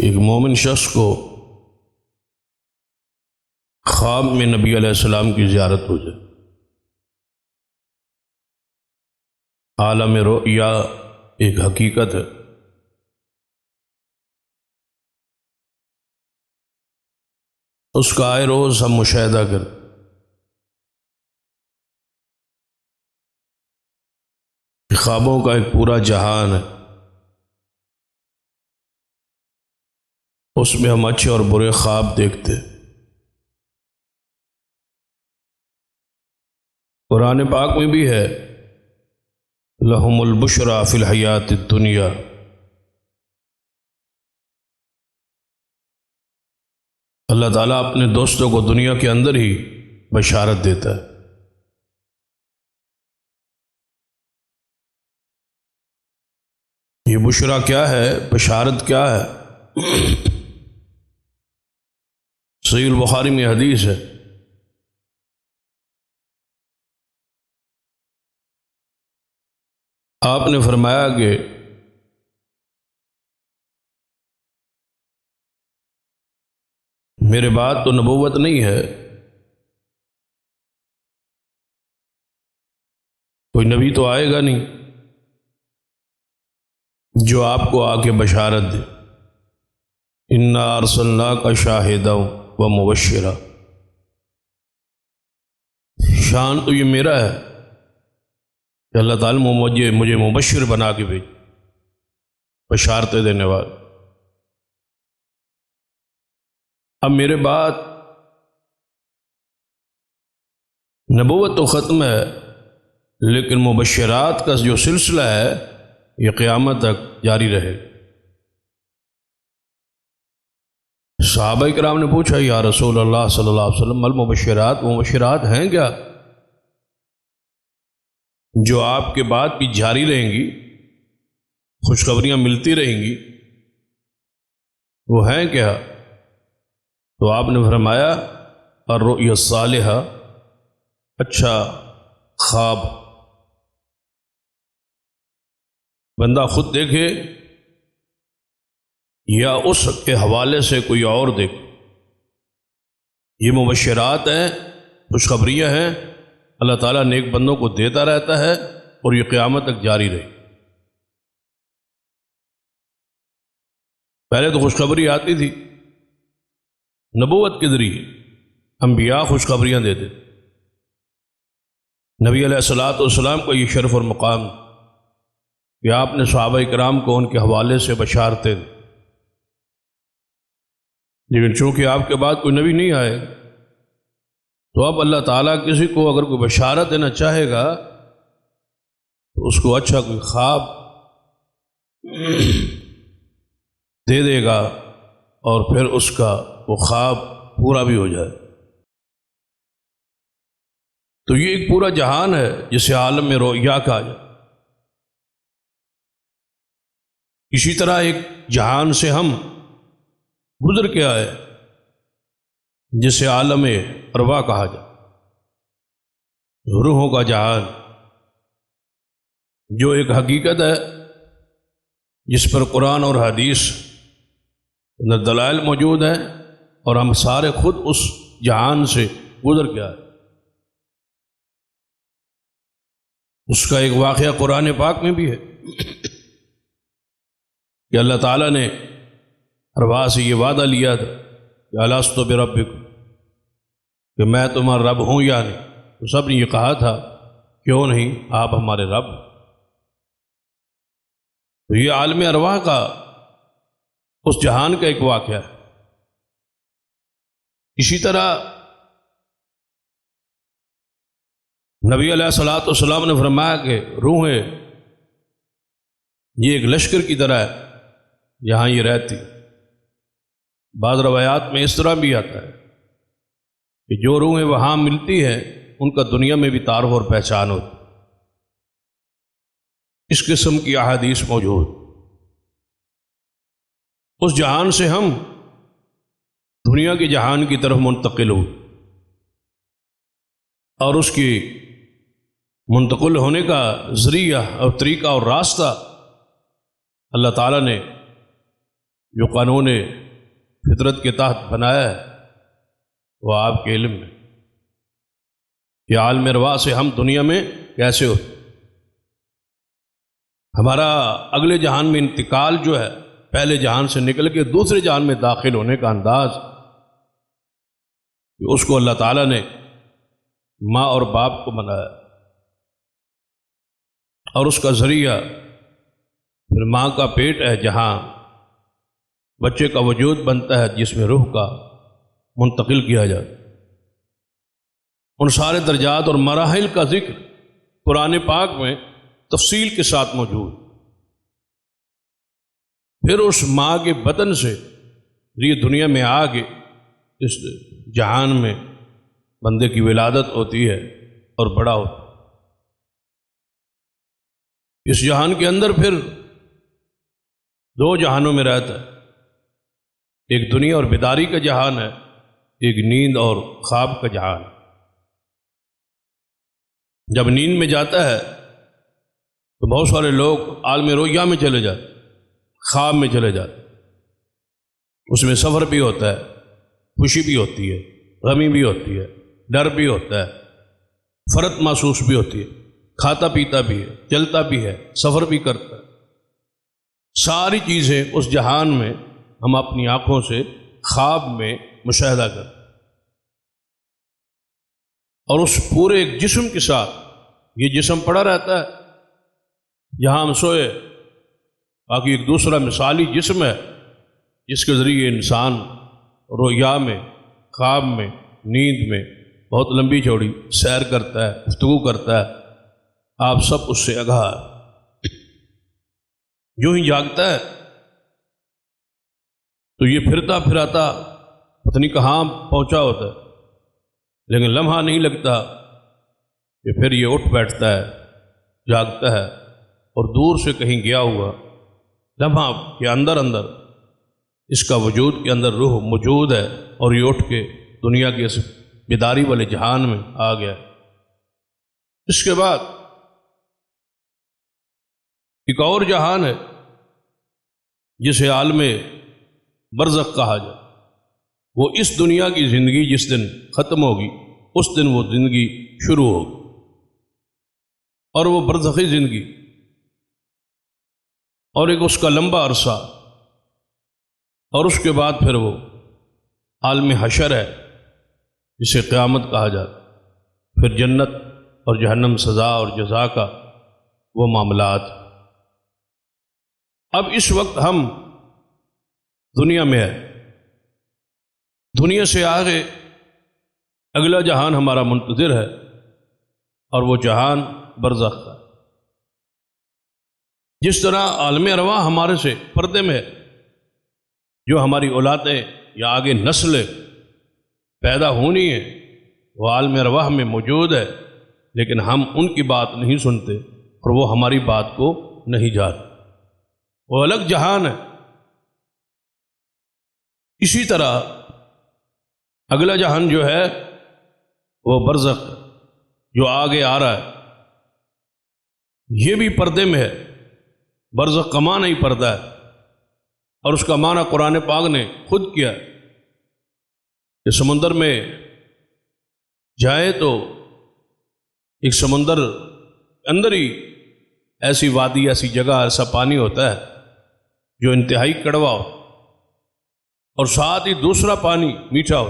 ایک مومن شخص کو خواب میں نبی علیہ السلام کی زیارت ہو جائے، عالم رؤیا ایک حقیقت ہے۔ اس کا آئے روز ہم مشاہدہ کریں۔ خوابوں کا ایک پورا جہان ہے، اس میں ہم اچھے اور برے خواب دیکھتے ہیں۔ قرآن پاک میں بھی ہے لَهُمُ الْبُشْرَى فِي الْحَيَاةِ الدُّنْيَا، اللہ تعالیٰ اپنے دوستوں کو دنیا کے اندر ہی بشارت دیتا ہے۔ یہ بشرا کیا ہے؟ بشارت کیا ہے؟ صحیح البخاری میں حدیث ہے، آپ نے فرمایا کہ میرے بعد تو نبوت نہیں ہے، کوئی نبی تو آئے گا نہیں جو آپ کو آ کے بشارت دے۔ اِنَّا أَرْسَلْنَاكَ شَاهِدًا وَمُبَشِّرًا، شان تو یہ میرا ہے کہ اللہ تعالیٰ مجھے مبشر بنا کے بھیج، بشارتیں دینے والا۔ اب میرے بعد نبوت تو ختم ہے، لیکن مبشرات کا جو سلسلہ ہے یہ قیامت تک جاری رہے۔ صحابہ کرام نے پوچھا یا رسول اللہ صلی اللہ علیہ وسلم المبشرات، مبشرات ہیں کیا جو آپ کے بعد بھی جاری رہیں گی، خوشخبریاں ملتی رہیں گی، وہ ہیں کیا؟ تو آپ نے فرمایا الرؤیا الصالحہ، اچھا خواب، بندہ خود دیکھے یا اس کے حوالے سے کوئی اور دیکھے، یہ مبشرات ہیں، خوشخبریاں ہیں، اللہ تعالیٰ نیک بندوں کو دیتا رہتا ہے اور یہ قیامت تک جاری رہے۔ پہلے تو خوشخبری آتی تھی نبوت کے ذریعے، انبیاء خوشخبریاں دیتے، نبی علیہ السلام کو یہ شرف اور مقام کہ آپ نے صحابہ کرام کو ان کے حوالے سے بشارتیں دی۔ لیکن چونکہ آپ کے بعد کوئی نبی نہیں آئے تو اب اللہ تعالیٰ کسی کو اگر کوئی بشارت دینا چاہے گا تو اس کو اچھا کوئی خواب دے دے گا اور پھر اس کا وہ خواب پورا بھی ہو جائے۔ تو یہ ایک پورا جہان ہے جسے عالم میں رؤیا کہا جائے۔ اسی طرح ایک جہان سے ہم گزر کے آئے جسے عالم ارواح کہا جائے، روحوں کا جہان، جو ایک حقیقت ہے جس پر قرآن اور حدیث میں دلائل موجود ہیں اور ہم سارے خود اس جہان سے گزر کے آئے۔ اس کا ایک واقعہ قرآن پاک میں بھی ہے کہ اللہ تعالیٰ نے ارواح سے یہ وعدہ لیا تھا کہ الستُ بربکم، کہ میں تمہارا رب ہوں یا نہیں؟ تو سب نے یہ کہا تھا کیوں نہیں، آپ ہمارے رب۔ تو یہ عالم ارواح کا اس جہان کا ایک واقعہ ہے۔ اسی طرح نبی علیہ الصلوۃ والسلام نے فرمایا کہ روحیں یہ ایک لشکر کی طرح ہے، یہاں یہ رہتی۔ بعض روایات میں اس طرح بھی آتا ہے کہ جو روحیں وہاں ملتی ہیں ان کا دنیا میں بھی تعارف اور پہچان ہوتی۔ اس قسم کی احادیث موجود۔ اس جہان سے ہم دنیا کے جہان کی طرف منتقل ہو، اور اس کی منتقل ہونے کا ذریعہ اور طریقہ اور راستہ اللہ تعالیٰ نے جو قانون فطرت کے تحت بنایا ہے وہ آپ کے علم میں، یہ عالم ارواح سے ہم دنیا میں کیسے ہوتے، ہمارا اگلے جہان میں انتقال جو ہے، پہلے جہان سے نکل کے دوسرے جہان میں داخل ہونے کا انداز، اس کو اللہ تعالیٰ نے ماں اور باپ کو بنایا، اور اس کا ذریعہ پھر ماں کا پیٹ ہے جہاں بچے کا وجود بنتا ہے، جس میں روح کا منتقل کیا جاتا ہے۔ ان سارے درجات اور مراحل کا ذکر قرآن پاک میں تفصیل کے ساتھ موجود۔ پھر اس ماں کے بدن سے یہ دنیا میں آ کے اس جہان میں بندے کی ولادت ہوتی ہے اور بڑا ہوتا ہے۔ اس جہان کے اندر پھر دو جہانوں میں رہتا ہے، ایک دنیا اور بیداری کا جہان ہے، ایک نیند اور خواب کا جہان ہے۔ جب نیند میں جاتا ہے تو بہت سارے لوگ عالم رویا میں چلے جاتے، خواب میں چلے جاتے، اس میں سفر بھی ہوتا ہے، خوشی بھی ہوتی ہے، غمی بھی ہوتی ہے، ڈر بھی ہوتا ہے، فرت محسوس بھی ہوتی ہے، کھاتا پیتا بھی ہے، چلتا بھی ہے، سفر بھی کرتا ہے۔ ساری چیزیں اس جہان میں ہم اپنی آنکھوں سے خواب میں مشاہدہ کرتے، اور اس پورے ایک جسم کے ساتھ یہ جسم پڑا رہتا ہے جہاں ہم سوئے، باقی ایک دوسرا مثالی جسم ہے جس کے ذریعے انسان رویا میں، خواب میں، نیند میں بہت لمبی چوڑی سیر کرتا ہے، گفتگو کرتا ہے۔ آپ سب اس سے آگاہ ہے۔ جو ہی جاگتا ہے تو یہ پھرتا پھراتا پتہ نہیں کہاں پہنچا ہوتا ہے، لیکن لمحہ نہیں لگتا کہ پھر یہ اٹھ بیٹھتا ہے، جاگتا ہے، اور دور سے کہیں گیا ہوا لمحہ کے اندر اندر اس کا وجود کے اندر روح موجود ہے، اور یہ اٹھ کے دنیا کے اس بیداری والے جہان میں آ گیا۔ اس کے بعد ایک اور جہان ہے جسے عالم برزخ کہا جائے۔ وہ اس دنیا کی زندگی جس دن ختم ہوگی اس دن وہ زندگی شروع ہوگی، اور وہ برزخی زندگی، اور ایک اس کا لمبا عرصہ، اور اس کے بعد پھر وہ عالم حشر ہے جسے قیامت کہا جاتا ہے، پھر جنت اور جہنم، سزا اور جزا کا وہ معاملات۔ اب اس وقت ہم دنیا میں ہے، دنیا سے آگے اگلا جہان ہمارا منتظر ہے، اور وہ جہان برزخ کا۔ جس طرح عالم ارواح ہمارے سے پردے میں ہے، جو ہماری اولادیں یا آگے نسلیں پیدا ہونی ہیں وہ عالم ارواح میں موجود ہے، لیکن ہم ان کی بات نہیں سنتے اور وہ ہماری بات کو نہیں جانتے، وہ الگ جہان ہے۔ اسی طرح اگلا جہان جو ہے وہ برزخ جو آگے آ رہا ہے، یہ بھی پردے میں ہے۔ برزخ کا معنی ہی پردہ ہے، اور اس کا معنی قرآن پاک نے خود کیا ہے کہ سمندر میں جائے تو ایک سمندر اندر ہی ایسی وادی، ایسی جگہ، ایسا پانی ہوتا ہے جو انتہائی کڑوا ہو، اور ساتھ ہی دوسرا پانی میٹھا ہو۔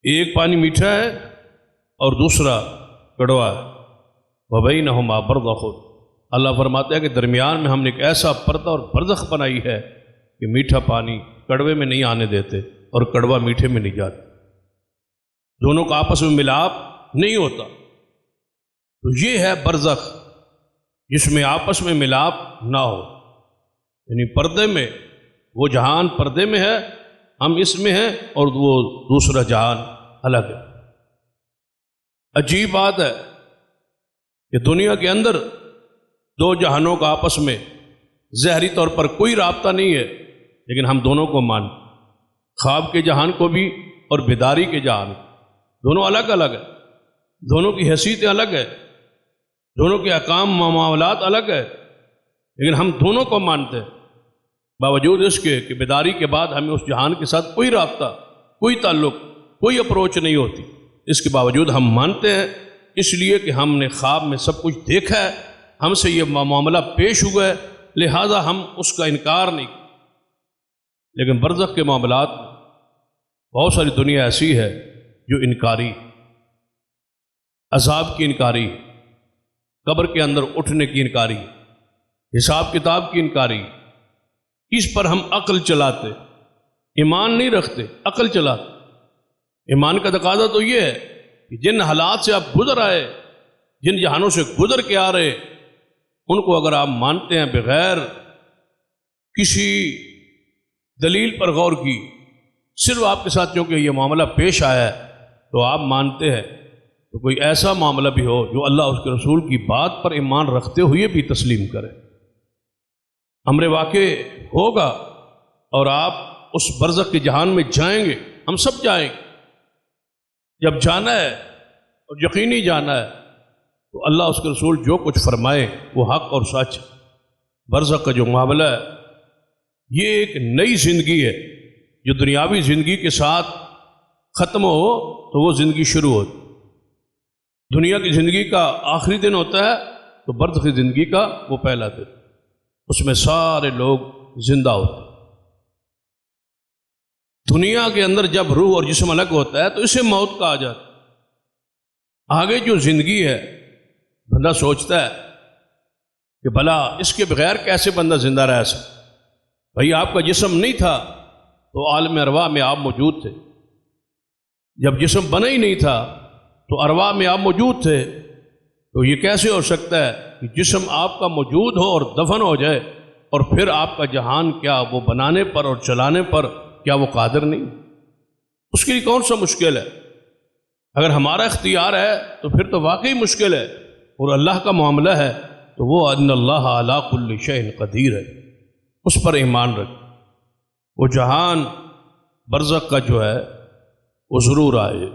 ایک پانی میٹھا ہے اور دوسرا کڑوا ہے، وَبَيْنَهُمَا بَرْزَخٌ۔ اللہ فرماتا ہے کہ درمیان میں ہم نے ایک ایسا پردہ اور برزخ بنائی ہے کہ میٹھا پانی کڑوے میں نہیں آنے دیتے اور کڑوا میٹھے میں نہیں جاتا، دونوں کا آپس میں ملاپ نہیں ہوتا۔ تو یہ ہے برزخ جس میں آپس میں ملاپ نہ ہو، یعنی پردے میں، وہ جہان پردے میں ہے، ہم اس میں ہیں، اور وہ دوسرا جہان الگ ہے۔ عجیب بات ہے کہ دنیا کے اندر دو جہانوں کا آپس میں ظاہری طور پر کوئی رابطہ نہیں ہے، لیکن ہم دونوں کو مانتے، خواب کے جہان کو بھی اور بیداری کے جہان کو۔ دونوں الگ الگ ہیں، دونوں کی حیثیتیں الگ ہے، دونوں کے احکام معاملات الگ ہے، لیکن ہم دونوں کو مانتے ہیں۔ باوجود اس کے کہ بیداری کے بعد ہمیں اس جہان کے ساتھ کوئی رابطہ، کوئی تعلق، کوئی اپروچ نہیں ہوتی، اس کے باوجود ہم مانتے ہیں، اس لیے کہ ہم نے خواب میں سب کچھ دیکھا ہے، ہم سے یہ معاملہ پیش ہوا ہے، لہذا ہم اس کا انکار نہیں۔ لیکن برزخ کے معاملات میں بہت ساری دنیا ایسی ہے جو انکاری، عذاب کی انکاری، قبر کے اندر اٹھنے کی انکاری، حساب کتاب کی انکاری، اس پر ہم عقل چلاتے، ایمان نہیں رکھتے، عقل چلاتے۔ ایمان کا تقاضا تو یہ ہے کہ جن حالات سے آپ گزر آئے، جن جہانوں سے گزر کے آ رہے، ان کو اگر آپ مانتے ہیں بغیر کسی دلیل پر غور کی، صرف آپ کے ساتھ کیونکہ یہ معاملہ پیش آیا ہے تو آپ مانتے ہیں، تو کوئی ایسا معاملہ بھی ہو جو اللہ اس کے رسول کی بات پر ایمان رکھتے ہوئے بھی تسلیم کرے، امر واقع ہوگا اور آپ اس برزخ کے جہان میں جائیں گے، ہم سب جائیں گے۔ جب جانا ہے اور یقینی جانا ہے تو اللہ اس کے رسول جو کچھ فرمائے وہ حق اور سچ۔ برزخ کا جو معاملہ ہے یہ ایک نئی زندگی ہے، جو دنیاوی زندگی کے ساتھ ختم ہو تو وہ زندگی شروع ہوتی۔ دنیا کی زندگی کا آخری دن ہوتا ہے تو برزخ کی زندگی کا وہ پہلا دن، اس میں سارے لوگ زندہ ہوتے ہیں۔ دنیا کے اندر جب روح اور جسم الگ ہوتا ہے تو اسے موت کہا جاتا ہے۔ آگے جو زندگی ہے بندہ سوچتا ہے کہ بھلا اس کے بغیر کیسے بندہ زندہ رہ سکتا؟ بھائی آپ کا جسم نہیں تھا تو عالم ارواح میں آپ موجود تھے، جب جسم بنا ہی نہیں تھا تو ارواح میں آپ موجود تھے، تو یہ کیسے ہو سکتا ہے کہ جسم آپ کا موجود ہو اور دفن ہو جائے اور پھر آپ کا جہان کیا وہ بنانے پر اور چلانے پر کیا وہ قادر نہیں؟ اس کے لیے کون سا مشکل ہے؟ اگر ہمارا اختیار ہے تو پھر تو واقعی مشکل ہے، اور اللہ کا معاملہ ہے تو وہ ان اللہ علی کل شیء قدیر ہے، اس پر ایمان رکھ۔ وہ جہان برزخ کا جو ہے وہ ضرور آئے۔